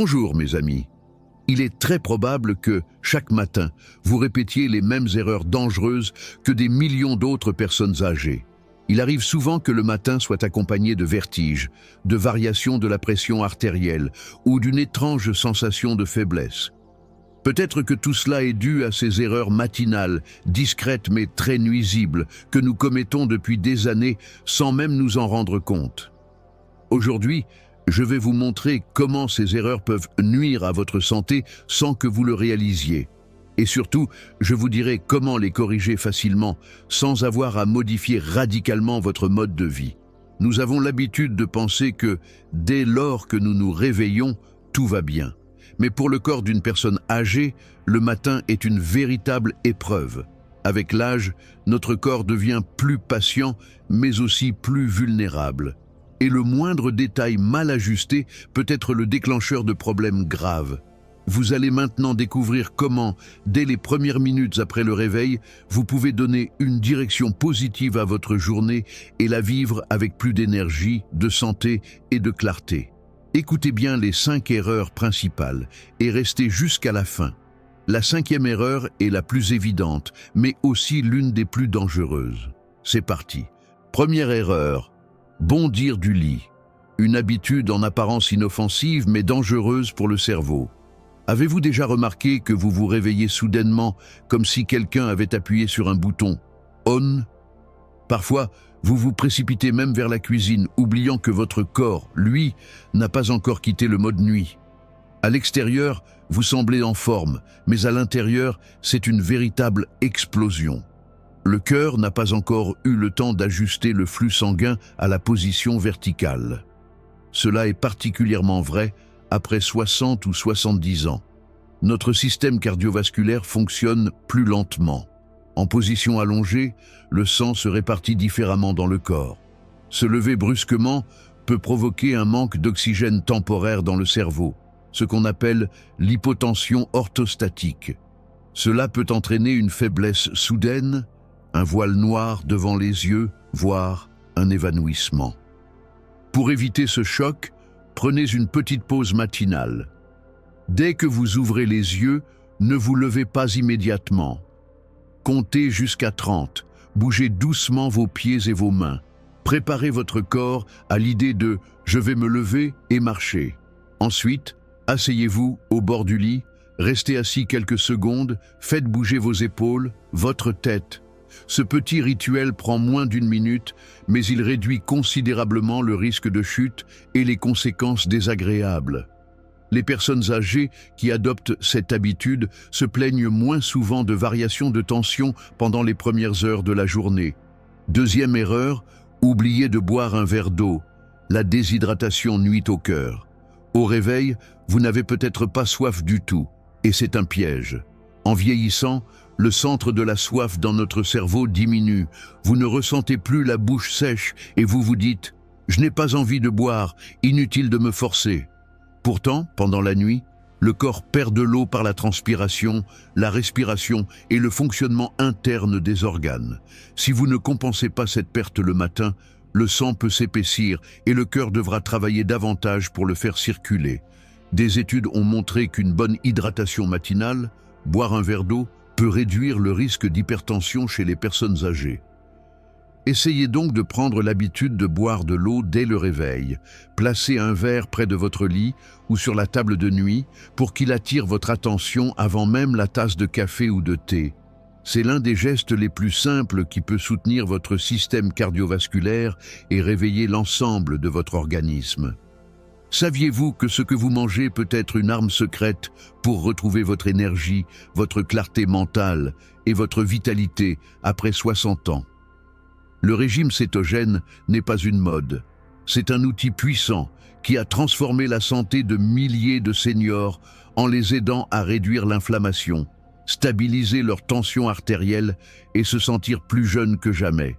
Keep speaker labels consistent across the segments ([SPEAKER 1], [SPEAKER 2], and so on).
[SPEAKER 1] Bonjour mes amis. Il est très probable que, chaque matin, vous répétiez les mêmes erreurs dangereuses que des millions d'autres personnes âgées. Il arrive souvent que le matin soit accompagné de vertiges, de variations de la pression artérielle ou d'une étrange sensation de faiblesse. Peut-être que tout cela est dû à ces erreurs matinales, discrètes mais très nuisibles, que nous commettons depuis des années sans même nous en rendre compte. Aujourd'hui, je vais vous montrer comment ces erreurs peuvent nuire à votre santé sans que vous le réalisiez. Et surtout, je vous dirai comment les corriger facilement, sans avoir à modifier radicalement votre mode de vie. Nous avons l'habitude de penser que, dès lors que nous nous réveillons, tout va bien. Mais pour le corps d'une personne âgée, le matin est une véritable épreuve. Avec l'âge, notre corps devient plus patient, mais aussi plus vulnérable. Et le moindre détail mal ajusté peut être le déclencheur de problèmes graves. Vous allez maintenant découvrir comment, dès les premières minutes après le réveil, vous pouvez donner une direction positive à votre journée et la vivre avec plus d'énergie, de santé et de clarté. Écoutez bien les 5 erreurs principales et restez jusqu'à la fin. La 5e erreur est la plus évidente, mais aussi l'une des plus dangereuses. C'est parti. Première erreur. Bondir du lit. Une habitude en apparence inoffensive mais dangereuse pour le cerveau. Avez-vous déjà remarqué que vous vous réveillez soudainement comme si quelqu'un avait appuyé sur un bouton « on » ? Parfois, vous vous précipitez même vers la cuisine, oubliant que votre corps, lui, n'a pas encore quitté le mode nuit. À l'extérieur, vous semblez en forme, mais à l'intérieur, c'est une véritable explosion. Le cœur n'a pas encore eu le temps d'ajuster le flux sanguin à la position verticale. Cela est particulièrement vrai après 60 ou 70 ans. Notre système cardiovasculaire fonctionne plus lentement. En position allongée, le sang se répartit différemment dans le corps. Se lever brusquement peut provoquer un manque d'oxygène temporaire dans le cerveau, ce qu'on appelle l'hypotension orthostatique. Cela peut entraîner une faiblesse soudaine, un voile noir devant les yeux, voire un évanouissement. Pour éviter ce choc, prenez une petite pause matinale. Dès que vous ouvrez les yeux, ne vous levez pas immédiatement. Comptez jusqu'à 30, bougez doucement vos pieds et vos mains. Préparez votre corps à l'idée de « je vais me lever et marcher ». Ensuite, asseyez-vous au bord du lit, restez assis quelques secondes, faites bouger vos épaules, votre tête. Ce petit rituel prend moins d'1 minute, mais il réduit considérablement le risque de chute et les conséquences désagréables. Les personnes âgées qui adoptent cette habitude se plaignent moins souvent de variations de tension pendant les premières heures de la journée. Deuxième erreur, oubliez de boire un verre d'eau. La déshydratation nuit au cœur. Au réveil, vous n'avez peut-être pas soif du tout, et c'est un piège. En vieillissant, le centre de la soif dans notre cerveau diminue. Vous ne ressentez plus la bouche sèche et vous vous dites « Je n'ai pas envie de boire, inutile de me forcer ». Pourtant, pendant la nuit, le corps perd de l'eau par la transpiration, la respiration et le fonctionnement interne des organes. Si vous ne compensez pas cette perte le matin, le sang peut s'épaissir et le cœur devra travailler davantage pour le faire circuler. Des études ont montré qu'une bonne hydratation matinale, boire un verre d'eau, peut réduire le risque d'hypertension chez les personnes âgées. Essayez donc de prendre l'habitude de boire de l'eau dès le réveil. Placez un verre près de votre lit ou sur la table de nuit pour qu'il attire votre attention avant même la tasse de café ou de thé. C'est l'un des gestes les plus simples qui peut soutenir votre système cardiovasculaire et réveiller l'ensemble de votre organisme. Saviez-vous que ce que vous mangez peut être une arme secrète pour retrouver votre énergie, votre clarté mentale et votre vitalité après 60 ans? Le régime cétogène n'est pas une mode. C'est un outil puissant qui a transformé la santé de milliers de seniors en les aidant à réduire l'inflammation, stabiliser leur tension artérielle et se sentir plus jeunes que jamais.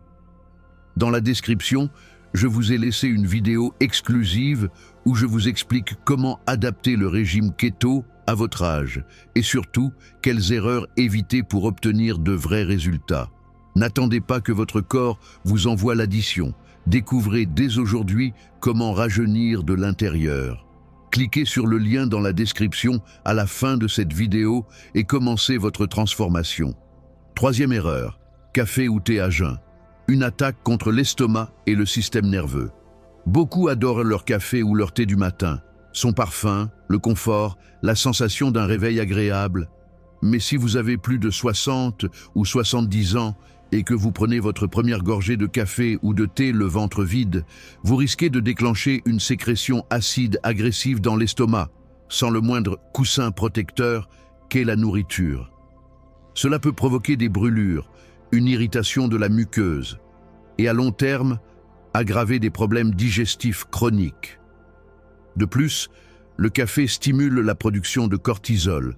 [SPEAKER 1] Dans la description, je vous ai laissé une vidéo exclusive où je vous explique comment adapter le régime keto à votre âge et surtout quelles erreurs éviter pour obtenir de vrais résultats. N'attendez pas que votre corps vous envoie l'addition. Découvrez dès aujourd'hui comment rajeunir de l'intérieur. Cliquez sur le lien dans la description à la fin de cette vidéo et commencez votre transformation. Troisième erreur, café ou thé à jeun. Une attaque contre l'estomac et le système nerveux. Beaucoup adorent leur café ou leur thé du matin. Son parfum, le confort, la sensation d'un réveil agréable. Mais si vous avez plus de 60 ou 70 ans et que vous prenez votre première gorgée de café ou de thé le ventre vide, vous risquez de déclencher une sécrétion acide agressive dans l'estomac, sans le moindre coussin protecteur qu'est la nourriture. Cela peut provoquer des brûlures, une irritation de la muqueuse, et à long terme, aggraver des problèmes digestifs chroniques. De plus, le café stimule la production de cortisol,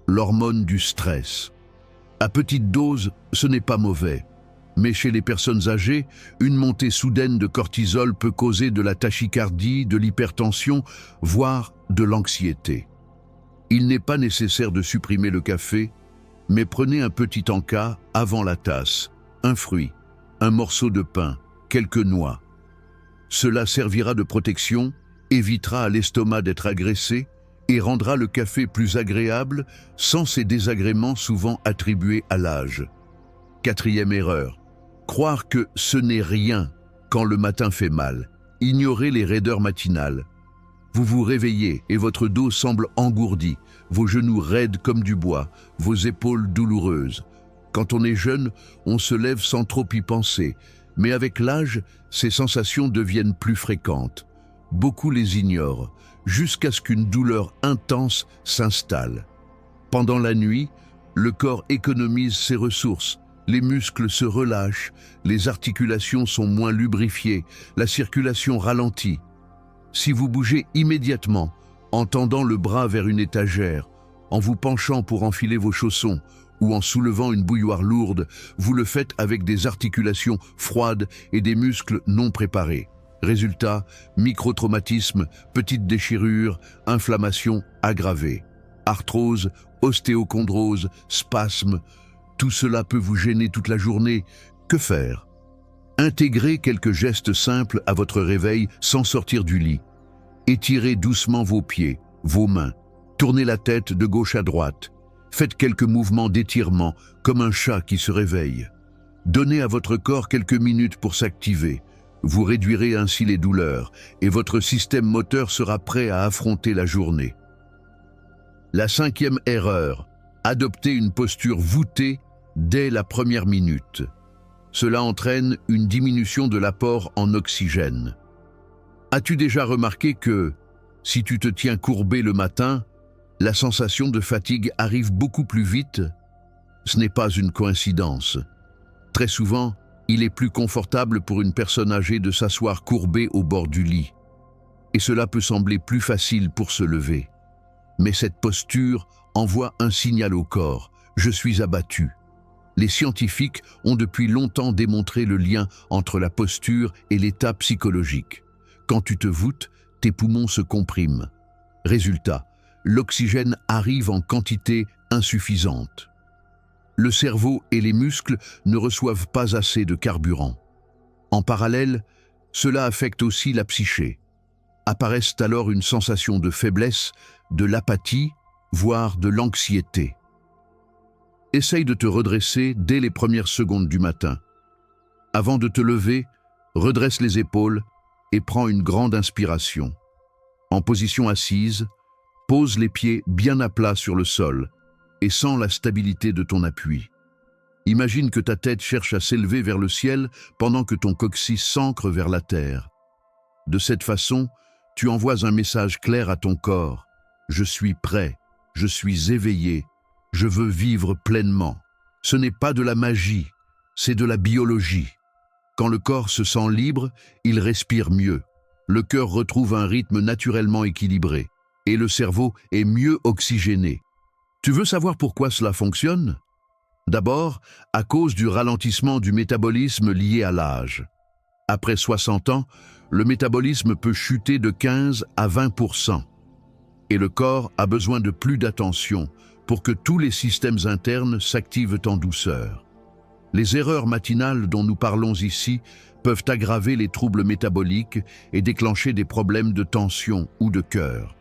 [SPEAKER 1] l'hormone du stress. À petite dose, ce n'est pas mauvais, mais chez les personnes âgées, une montée soudaine de cortisol peut causer de la tachycardie, de l'hypertension, voire de l'anxiété. Il n'est pas nécessaire de supprimer le café, mais prenez un petit encas avant la tasse, un fruit, un morceau de pain, quelques noix. Cela servira de protection, évitera à l'estomac d'être agressé et rendra le café plus agréable sans ces désagréments souvent attribués à l'âge. Quatrième erreur, croire que ce n'est rien quand le matin fait mal. Ignorez les raideurs matinales. Vous vous réveillez et votre dos semble engourdi, vos genoux raides comme du bois, vos épaules douloureuses. Quand on est jeune, on se lève sans trop y penser, mais avec l'âge, ces sensations deviennent plus fréquentes. Beaucoup les ignorent, jusqu'à ce qu'une douleur intense s'installe. Pendant la nuit, le corps économise ses ressources, les muscles se relâchent, les articulations sont moins lubrifiées, la circulation ralentit. Si vous bougez immédiatement, en tendant le bras vers une étagère, en vous penchant pour enfiler vos chaussons ou en soulevant une bouilloire lourde, vous le faites avec des articulations froides et des muscles non préparés. Résultat, microtraumatisme, petite déchirure, inflammation aggravée. Arthrose, ostéochondrose, spasmes, tout cela peut vous gêner toute la journée. Que faire? Intégrez quelques gestes simples à votre réveil sans sortir du lit. Étirez doucement vos pieds, vos mains. Tournez la tête de gauche à droite. Faites quelques mouvements d'étirement, comme un chat qui se réveille. Donnez à votre corps quelques minutes pour s'activer. Vous réduirez ainsi les douleurs et votre système moteur sera prêt à affronter la journée. La cinquième erreur, adopter une posture voûtée dès la première minute. Cela entraîne une diminution de l'apport en oxygène. As-tu déjà remarqué que, si tu te tiens courbé le matin, la sensation de fatigue arrive beaucoup plus vite? Ce n'est pas une coïncidence. Très souvent, il est plus confortable pour une personne âgée de s'asseoir courbée au bord du lit. Et cela peut sembler plus facile pour se lever. Mais cette posture envoie un signal au corps. Je suis abattu. Les scientifiques ont depuis longtemps démontré le lien entre la posture et l'état psychologique. Quand tu te voûtes, tes poumons se compriment. Résultat, l'oxygène arrive en quantité insuffisante. Le cerveau et les muscles ne reçoivent pas assez de carburant. En parallèle, cela affecte aussi la psyché. Apparaissent alors une sensation de faiblesse, de l'apathie, voire de l'anxiété. Essaye de te redresser dès les premières secondes du matin. Avant de te lever, redresse les épaules et prends une grande inspiration. En position assise, pose les pieds bien à plat sur le sol et sens la stabilité de ton appui. Imagine que ta tête cherche à s'élever vers le ciel pendant que ton coccyx s'ancre vers la terre. De cette façon, tu envoies un message clair à ton corps. Je suis prêt, je suis éveillé, je veux vivre pleinement. Ce n'est pas de la magie, c'est de la biologie. Quand le corps se sent libre, il respire mieux. Le cœur retrouve un rythme naturellement équilibré et le cerveau est mieux oxygéné. Tu veux savoir pourquoi cela fonctionne? D'abord, à cause du ralentissement du métabolisme lié à l'âge. Après 60 ans, le métabolisme peut chuter de 15 à 20%. Et le corps a besoin de plus d'attention pour que tous les systèmes internes s'activent en douceur. Les erreurs matinales dont nous parlons ici peuvent aggraver les troubles métaboliques et déclencher des problèmes de tension ou de cœur.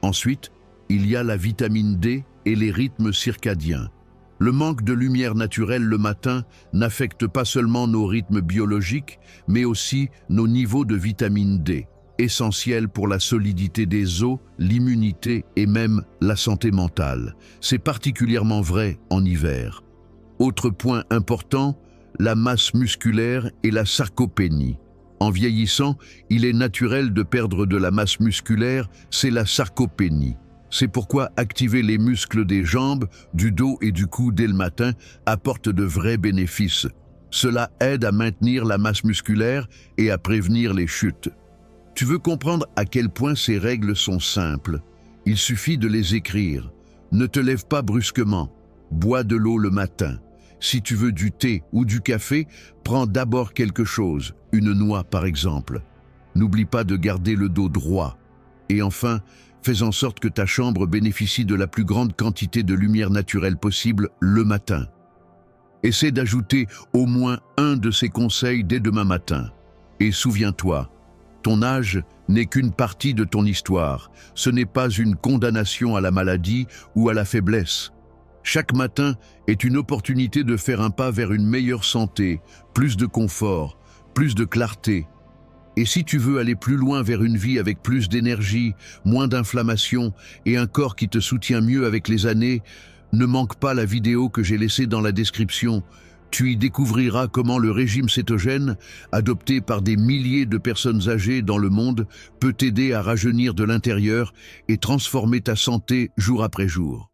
[SPEAKER 1] Ensuite, il y a la vitamine D et les rythmes circadiens. Le manque de lumière naturelle le matin n'affecte pas seulement nos rythmes biologiques, mais aussi nos niveaux de vitamine D, essentiels pour la solidité des os, l'immunité et même la santé mentale. C'est particulièrement vrai en hiver. Autre point important, la masse musculaire et la sarcopénie. En vieillissant, il est naturel de perdre de la masse musculaire, c'est la sarcopénie. C'est pourquoi activer les muscles des jambes, du dos et du cou dès le matin apporte de vrais bénéfices. Cela aide à maintenir la masse musculaire et à prévenir les chutes. Tu veux comprendre à quel point ces règles sont simples? Il suffit de les écrire. Ne te lève pas brusquement. Bois de l'eau le matin. Si tu veux du thé ou du café, prends d'abord quelque chose, une noix par exemple. N'oublie pas de garder le dos droit. Et enfin, fais en sorte que ta chambre bénéficie de la plus grande quantité de lumière naturelle possible le matin. Essaie d'ajouter au moins un de ces conseils dès demain matin. Et souviens-toi, ton âge n'est qu'une partie de ton histoire. Ce n'est pas une condamnation à la maladie ou à la faiblesse. Chaque matin est une opportunité de faire un pas vers une meilleure santé, plus de confort, plus de clarté. Et si tu veux aller plus loin vers une vie avec plus d'énergie, moins d'inflammation et un corps qui te soutient mieux avec les années, ne manque pas la vidéo que j'ai laissée dans la description. Tu y découvriras comment le régime cétogène, adopté par des milliers de personnes âgées dans le monde, peut t'aider à rajeunir de l'intérieur et transformer ta santé jour après jour.